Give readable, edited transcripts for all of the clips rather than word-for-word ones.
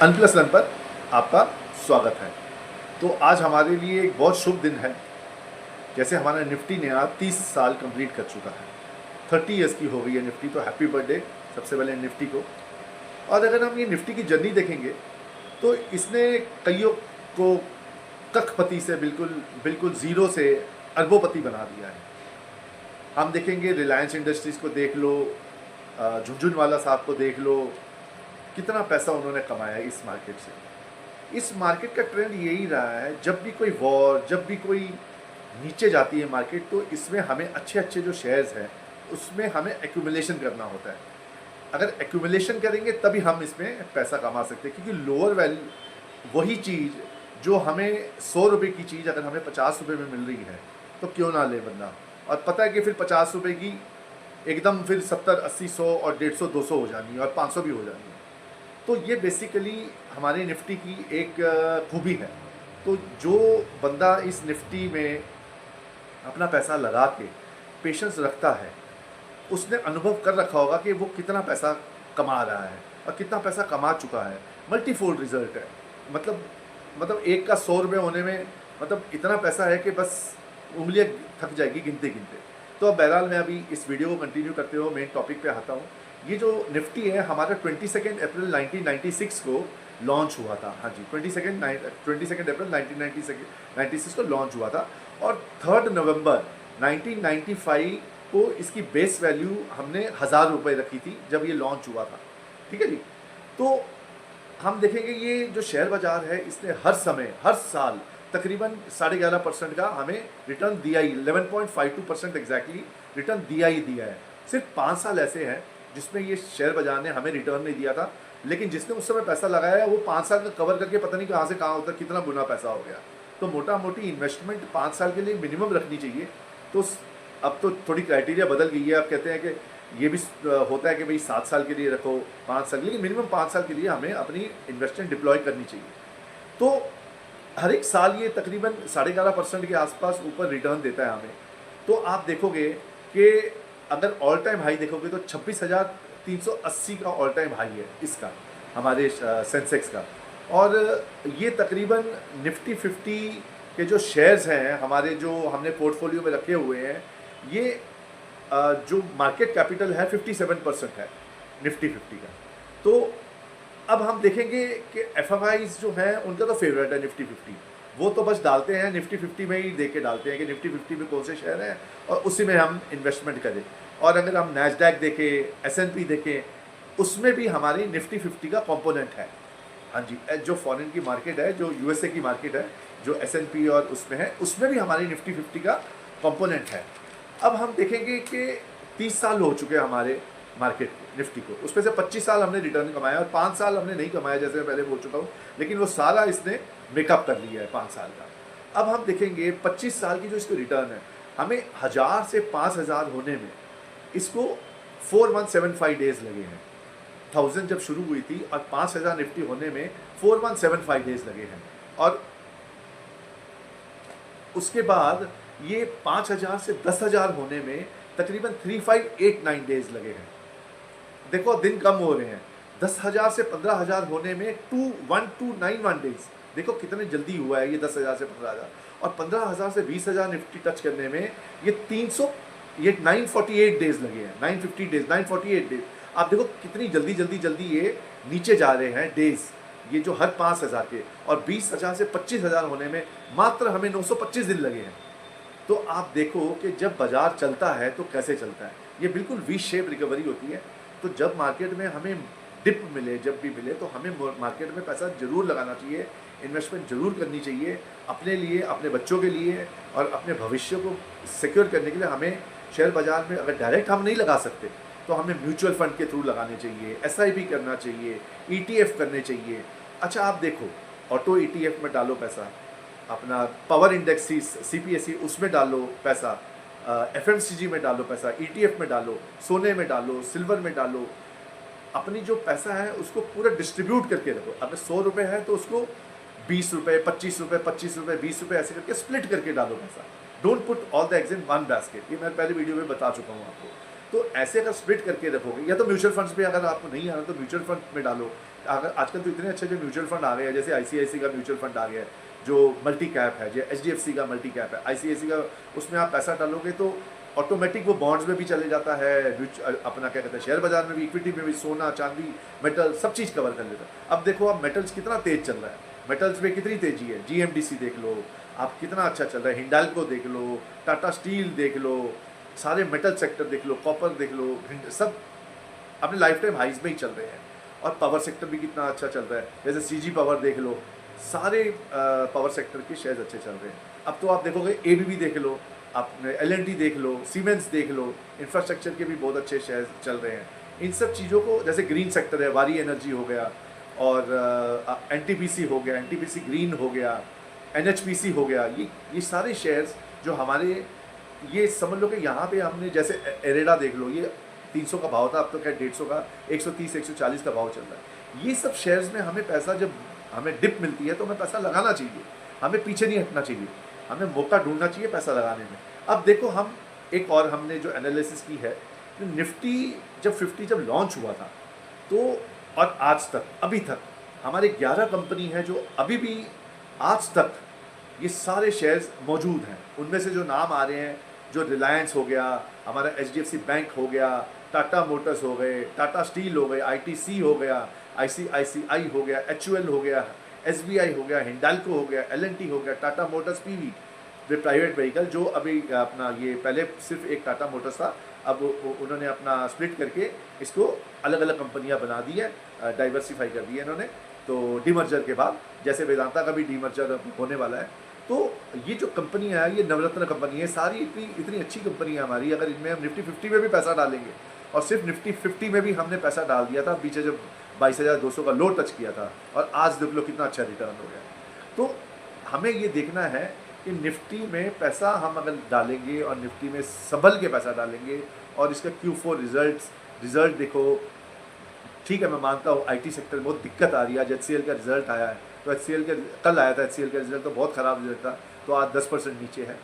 अनप्लस run पर आपका स्वागत है। तो आज हमारे लिए एक बहुत शुभ दिन है। जैसे हमारा निफ्टी ने आज 30 साल कंप्लीट कर चुका है, 30 ईयर्स की हो गई है निफ्टी। तो हैप्पी बर्थडे सबसे पहले निफ्टी को। और अगर हम ये निफ्टी की जर्नी देखेंगे तो इसने कईयों को कखपति से बिल्कुल बिल्कुल ज़ीरो से अरबोपति बना दिया है। हम देखेंगे रिलायंस इंडस्ट्रीज़ को देख लो, झुनझुनवाला साहब को देख लो, कितना पैसा उन्होंने कमाया इस मार्केट से। इस मार्केट का ट्रेंड यही रहा है, जब भी कोई वॉर, जब भी कोई नीचे जाती है मार्केट, तो इसमें हमें अच्छे अच्छे जो शेयर्स हैं उसमें हमें एक्यूमुलेशन करना होता है। अगर एक्यूमुलेशन करेंगे तभी हम इसमें पैसा कमा सकते हैं, क्योंकि लोअर वैल्यू वही चीज़ जो हमें 100 रुपये की चीज़ अगर हमें 50 रुपये में मिल रही है तो क्यों ना ले बंदा। और पता है कि फिर 50 रुपये की एकदम फिर 70, 80, 100 और 150, 200 हो जानी है और 500 भी हो जानी है। तो ये बेसिकली हमारी निफ्टी की एक खूबी है। तो जो बंदा इस निफ्टी में अपना पैसा लगा के पेशेंस रखता है, उसने अनुभव कर रखा होगा कि वो कितना पैसा कमा रहा है और कितना पैसा कमा चुका है। मल्टीफोल्ड रिजल्ट है। मतलब एक का 100 रुपये होने में मतलब इतना पैसा है कि बस उंगलियां थक जाएगी गिनते गिनते। तो अब बहरहाल मैं अभी इस वीडियो को कंटिन्यू करते हुए मेन टॉपिक पे आता हूँ। ये जो निफ्टी है हमारा 22 अप्रैल 1996 को लॉन्च हुआ था। हाँ जी, 22 अप्रैल 1996 को लॉन्च हुआ था। और 3 नवंबर 1995 को इसकी बेस वैल्यू हमने 1000 रुपये रखी थी जब ये लॉन्च हुआ था। ठीक है जी। तो हम देखेंगे ये जो शेयर बाजार है इसने हर समय हर साल तकरीबन 11.5% का हमें रिटर्न दिया ही, 11.52% एग्जैक्टली रिटर्न दिया ही दिया है। सिर्फ 5 साल ऐसे हैं जिसमें ये शेयर बाजार ने हमें रिटर्न नहीं दिया था, लेकिन जिसने उस समय पैसा लगाया है वो 5 साल का कवर करके पता नहीं कहाँ से कहाँ होता, कितना गुना पैसा हो गया। तो मोटा मोटी इन्वेस्टमेंट 5 साल के लिए मिनिमम रखनी चाहिए। तो अब तो थोड़ी क्राइटेरिया बदल गई है। अब कहते हैं कि ये भी होता है कि भाई 7 साल के लिए रखो, 5 साल, लेकिन मिनिमम 5 साल के लिए हमें अपनी इन्वेस्टमेंट डिप्लॉय करनी चाहिए। तो हर एक साल ये तकरीबन 11.5% के आसपास ऊपर रिटर्न देता है हमें। तो आप देखोगे कि अगर ऑल टाइम हाई देखोगे तो 26,380 का ऑल टाइम हाई है इसका, हमारे सेंसेक्स का। और ये तकरीबन निफ्टी 50 के जो शेयर्स हैं हमारे, जो हमने पोर्टफोलियो में रखे हुए हैं, ये जो मार्केट कैपिटल है 57% है निफ्टी 50 का। तो अब हम देखेंगे कि एफएमआईज जो हैं उनका तो फेवरेट है निफ्टी 50। वो तो बस डालते हैं निफ्टी 50 में ही देख के डालते हैं कि निफ्टी 50 में कौन से शेयर हैं और उसी में हम इन्वेस्टमेंट करें। और अगर हम नैस्डैक देखें, एसएनपी देखें, उसमें भी हमारी निफ्टी 50 का कंपोनेंट है। हाँ जी, जो फॉरेन की मार्केट है, जो यूएसए की मार्केट है, जो एसएनपी और उसमें है, उसमें भी हमारी निफ्टी 50 का कंपोनेंट है। अब हम देखेंगे कि 30 साल हो चुके हैं हमारे मार्केट निफ्टी को, उसमें से 25 साल हमने रिटर्न कमाया और 5 साल हमने नहीं कमाया, जैसे मैं पहले बोल चुका हूँ, लेकिन वो सारा इसने मेकअप कर लिया है 5 साल का। अब हम देखेंगे 25 साल की जो इसको रिटर्न है, हमें 1000 से 5000 होने में इसको 4175 डेज लगे हैं। 1000 जब शुरू हुई थी और 5000 निफ्टी होने में 4175 डेज लगे हैं। और उसके बाद ये 5000 से 10000 होने में तकरीबन 3589 डेज लगे हैं। देखो दिन कम हो रहे हैं। 10,000 से 15,000 होने में 1291 डेज। देखो कितने जल्दी हुआ है ये 10,000 से 15,000। और 15,000 से 20,000 निफ्टी टच करने में ये 948 डेज लगे हैं, 950 डेज, 948 डेज। आप देखो कितनी जल्दी ये नीचे जा रहे हैं डेज, ये जो हर 5,000 के। और 20,000 से 25,000 होने में मात्र हमें 925 दिन लगे हैं। तो आप देखो कि जब बाजार चलता है तो कैसे चलता है। ये बिल्कुल वी शेप रिकवरी होती है। तो जब मार्केट में हमें डिप मिले, जब भी मिले, तो हमें मार्केट में पैसा जरूर लगाना चाहिए, इन्वेस्टमेंट जरूर करनी चाहिए अपने लिए, अपने बच्चों के लिए और अपने भविष्य को सिक्योर करने के लिए। हमें शेयर बाजार में अगर डायरेक्ट हम नहीं लगा सकते तो हमें म्यूचुअल फंड के थ्रू लगाने चाहिए, एसआईपी करना चाहिए, ईटीएफ करने चाहिए। अच्छा आप देखो, ऑटो ईटीएफ में डालो पैसा, अपना पावर इंडेक्स सीपीएसई उसमें डालो पैसा, एफएमसीजी में डालो पैसा, ईटीएफ में डालो, सोने में डालो, सिल्वर में डालो। अपनी जो पैसा है उसको पूरा डिस्ट्रीब्यूट करके रखो। अगर 100 रुपये है तो उसको 20 रुपये, 25 रुपये, 25 रुपये, 20 रुपये ऐसे करके स्प्लिट करके डालो पैसा। Don't put all the eggs in one basket. ये मैं पहले वीडियो में बता चुका हूँ आपको। तो ऐसे अगर स्प्लिट करके रखोगे, या तो म्यूचुअल फंड्स में अगर आपको नहीं आना तो म्यूचुअल फंड में डालो, अगर आजकल तो इतने अच्छे म्यूचुअल फंड आ गए हैं, जैसे आईसीआईसी का म्यूचुअल फंड आ गया है जो मल्टी कैप है, जो एचडीएफसी का मल्टी कैप है, आईसीआईसी का, उसमें आप पैसा डालोगे तो ऑटोमेटिक वो बॉन्ड्स में भी चले जाता है, अपना क्या कहते हैं शेयर बाजार में भी, इक्विटी में भी, सोना चांदी मेटल सब चीज़ कवर कर लेता है। अब देखो आप मेटल्स कितना तेज चल रहा है, मेटल्स में कितनी तेजी है, जीएमडीसी देख लो आप कितना अच्छा चल रहा है, हिंडाल्को देख लो, टाटा स्टील देख लो, सारे मेटल सेक्टर देख लो, कॉपर देख लो, सब अपने लाइफ टाइम हाइज में ही चल रहे हैं। और पावर सेक्टर भी कितना अच्छा चल रहा है, जैसे सीजी पावर देख लो, सारे पावर सेक्टर के शेयर्स अच्छे चल रहे हैं। अब तो आप देखोगे एबीबी देख लो, आपने एलएनटी देख लो, सीमेंस देख लो, इंफ्रास्ट्रक्चर के भी बहुत अच्छे शेयर्स चल रहे हैं। इन सब चीज़ों को, जैसे ग्रीन सेक्टर है, वारी एनर्जी हो गया, और एनटीपीसी हो गया, एनटीपीसी ग्रीन हो गया, एनएचपीसी हो गया, ये सारे शेयर्स जो हमारे, ये समझ लो कि यहाँ पे हमने, जैसे एरेडा देख लो, ये 300 का भाव था, अब तो क्या 150 का, 130 140 का भाव चल रहा है। ये सब शेयर्स में हमें पैसा, जब हमें डिप मिलती है तो हमें पैसा लगाना चाहिए, हमें पीछे नहीं हटना चाहिए, हमें मौका ढूंढना चाहिए पैसा लगाने में। अब देखो हम एक और हमने जो एनालिसिस की है, तो निफ्टी जब 50 जब लॉन्च हुआ था तो, और आज तक अभी तक हमारे 11 कंपनी हैं जो अभी भी आज तक ये सारे शेयर्स मौजूद हैं। उनमें से जो नाम आ रहे हैं, जो रिलायंस हो गया, हमारा एचडीएफसी बैंक हो गया, टाटा मोटर्स हो गए, टाटा स्टील हो गए, आईटीसी हो गया, आईसीआईसीआई हो गया, एचयूएल हो गया, एसबीआई हो गया, हिंडाल्को हो गया, एलएनटी हो गया, टाटा मोटर्स पीवी, वे प्राइवेट व्हीकल, जो अभी अपना ये पहले सिर्फ एक टाटा मोटर्स था, अब उन्होंने अपना स्प्लिट करके इसको अलग अलग कंपनियां बना दी है, डाइवर्सिफाई कर दी है इन्होंने, तो डीमर्जर के बाद, जैसे वेदांता का भी डीमर्जर होने वाला है। तो ये जो कंपनी है, ये नवरत्न कंपनी है, सारी इतनी अच्छी कंपनी है हमारी। अगर इनमें हम निफ्टी 50 में भी पैसा डालेंगे, और सिर्फ निफ्टी 50 में भी हमने पैसा डाल दिया था पीछे जब 22,200 का लो टच किया था, और आज देख लो कितना अच्छा रिटर्न हो गया। तो हमें ये देखना है कि निफ्टी में पैसा हम अगर डालेंगे और निफ्टी में संभल के पैसा डालेंगे, और इसका Q4 रिजल्ट देखो, ठीक है मैं मानता हूँ आईटी सेक्टर में बहुत दिक्कत आ रही है। आज एचसीएल का रिजल्ट आया है, तो एचसीएल का कल आया था, एचसीएल का रिजल्ट तो बहुत ख़राब रिजल्ट था, तो आज 10% नीचे है।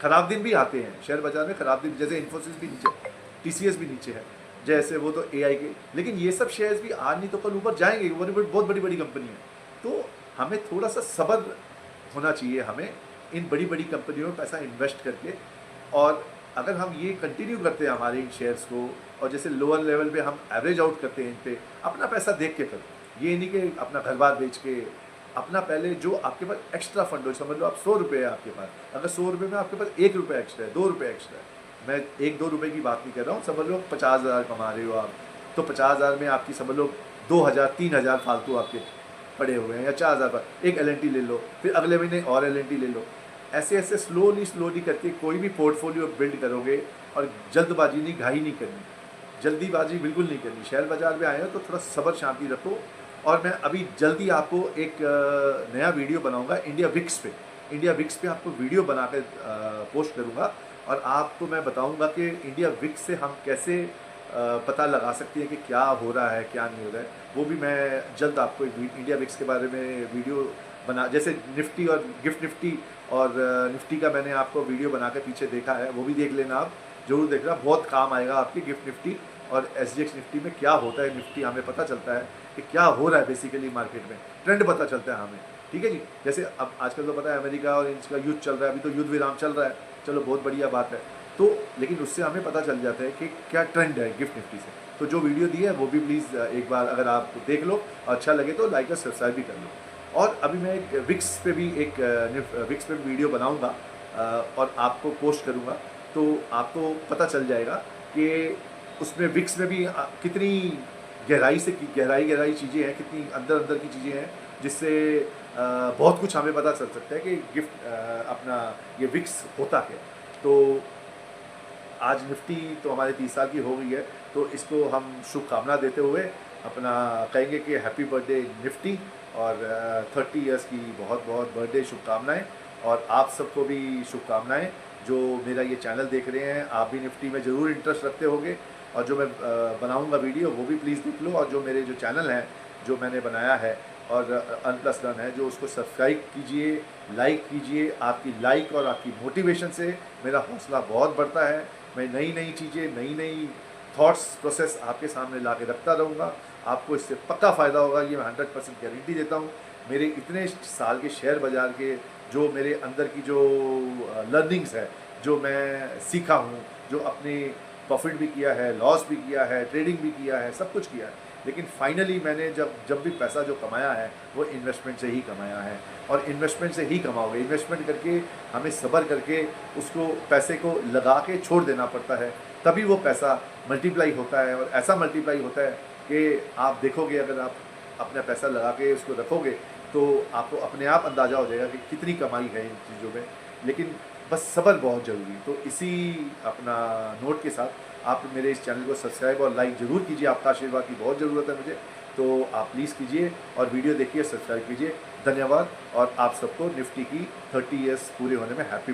ख़राब दिन भी आते हैं शेयर बाजार में, ख़राब दिन जैसे इन्फोसिस भी नीचे, टीसीएस भी नीचे है, जैसे वो तो एआई के, लेकिन ये सब शेयर्स भी आज नहीं तो कल ऊपर जाएंगे, वो बहुत बड़ी बड़ी कंपनी है। तो हमें थोड़ा सा सब्र होना चाहिए, हमें इन बड़ी बड़ी कंपनियों में पैसा इन्वेस्ट करके, और अगर हम ये कंटिन्यू करते हैं हमारे इन शेयर्स को, और जैसे लोअर लेवल पे हम एवरेज आउट करते हैं इन पे, अपना पैसा देख के करो, ये नहीं कि अपना घर बार बेच के, अपना पहले जो आपके पास एक्स्ट्रा फंड हो, समझ लो आप 100 रुपये है आपके पास, अगर 100 रुपये में आपके पास 1 रुपये एक्स्ट्रा है, 2 रुपये एक्स्ट्रा है, मैं 1-2 रुपये की बात नहीं कर रहा हूँ, समझ लो 50,000 कमा रहे हो आप, तो 50,000 में आपकी समझ लो 2,000-3,000 फालतू आपके पड़े हुए हैं, या 4,000 पर एक एलएनटी ले लो, फिर अगले महीने और एलएनटी ले लो, ऐसे ऐसे स्लोली करके कोई भी पोर्टफोलियो बिल्ड करोगे, और जल्दबाजी नहीं, घाई नहीं करनी, जल्दीबाजी बिल्कुल नहीं करनी। शेयर बाजार में आए हो तो थोड़ा सब्र शांति रखो। और मैं अभी जल्दी आपको एक नया वीडियो बनाऊंगा इंडिया विक्स पे आपको वीडियो बना कर पोस्ट करूंगा, और आपको मैं बताऊंगा कि इंडिया विक्स से हम कैसे पता लगा सकते हैं कि क्या हो रहा है क्या नहीं हो रहा है। वो भी मैं जल्द आपको इंडिया विक्स के बारे में वीडियो बना, जैसे निफ्टी और गिफ्ट निफ्टी और निफ्टी का मैंने आपको वीडियो बना के पीछे देखा है, वो भी देख लेना, आप जरूर देखना, बहुत काम आएगा आपकी गिफ्ट निफ्टी और एसजीएक्स निफ्टी में क्या होता है। निफ्टी हमें पता चलता है कि क्या हो रहा है बेसिकली मार्केट में, ट्रेंड पता चलता है हमें, ठीक है जी। जैसे अब आजकल तो पता है अमेरिका और इसका युद्ध चल रहा है, अभी तो युद्ध विराम चल रहा है, चलो बहुत बढ़िया बात है, तो लेकिन उससे हमें पता चल जाता है कि क्या ट्रेंड है गिफ्ट निफ्टी से। तो जो वीडियो दी है वो भी प्लीज़ एक बार अगर आप देख लो, अच्छा लगे तो लाइक और सब्सक्राइब भी कर लो। और अभी मैं एक विक्स पे भी वीडियो बनाऊंगा और आपको पोस्ट करूंगा, तो आपको पता चल जाएगा कि उसमें विक्स में भी कितनी गहराई चीज़ें हैं, कितनी अंदर की चीज़ें हैं, जिससे बहुत कुछ हमें पता चल सकता है कि गिफ्ट अपना ये विक्स होता है। तो आज निफ्टी तो हमारे 30 साल की हो गई है, तो इसको हम शुभकामना देते हुए अपना कहेंगे कि हैप्पी बर्थडे निफ्टी, और 30 इयर्स की बहुत बहुत बर्थडे शुभकामनाएं। और आप सबको भी शुभकामनाएं जो मेरा ये चैनल देख रहे हैं, आप भी निफ्टी में ज़रूर इंटरेस्ट रखते होंगे, और जो मैं बनाऊंगा वीडियो वो भी प्लीज़ देख लो, और जो मेरे जो चैनल हैं जो मैंने बनाया है और अनप्लस है, जो उसको सब्सक्राइब कीजिए, लाइक कीजिए। आपकी लाइक और आपकी मोटिवेशन से मेरा हौसला बहुत बढ़ता है। मैं नई चीज़ें, नई थॉट्स प्रोसेस आपके सामने ला के रखता रहूँगा। आपको इससे पक्का फ़ायदा होगा, ये मैं 100% गारंटी देता हूँ। मेरे इतने साल के शेयर बाज़ार के जो मेरे अंदर की जो लर्निंग्स है, जो मैं सीखा हूँ, जो अपनी प्रॉफिट भी किया है, लॉस भी किया है, ट्रेडिंग भी किया है, सब कुछ किया है। लेकिन फाइनली मैंने जब भी पैसा जो कमाया है वो इन्वेस्टमेंट से ही कमाया है, और इन्वेस्टमेंट से ही कमाओगे। इन्वेस्टमेंट करके हमें सब्र करके उसको पैसे को लगा के छोड़ देना पड़ता है, तभी वो पैसा मल्टीप्लाई होता है। और ऐसा मल्टीप्लाई होता है कि आप देखोगे, अगर आप अपना पैसा लगा के उसको रखोगे तो आपको अपने आप अंदाज़ा हो जाएगा कि कितनी कमाई है इन चीज़ों में। लेकिन बस सब्र बहुत ज़रूरी है। तो इसी अपना नोट के साथ आप मेरे इस चैनल को सब्सक्राइब और लाइक ज़रूर कीजिए। आपका आशीर्वाद की बहुत ज़रूरत है मुझे, तो आप प्लीज़ कीजिए और वीडियो देखिए, सब्सक्राइब कीजिए। धन्यवाद, और आप सबको निफ्टी की 30 ईयर्स पूरे होने में हैप्पी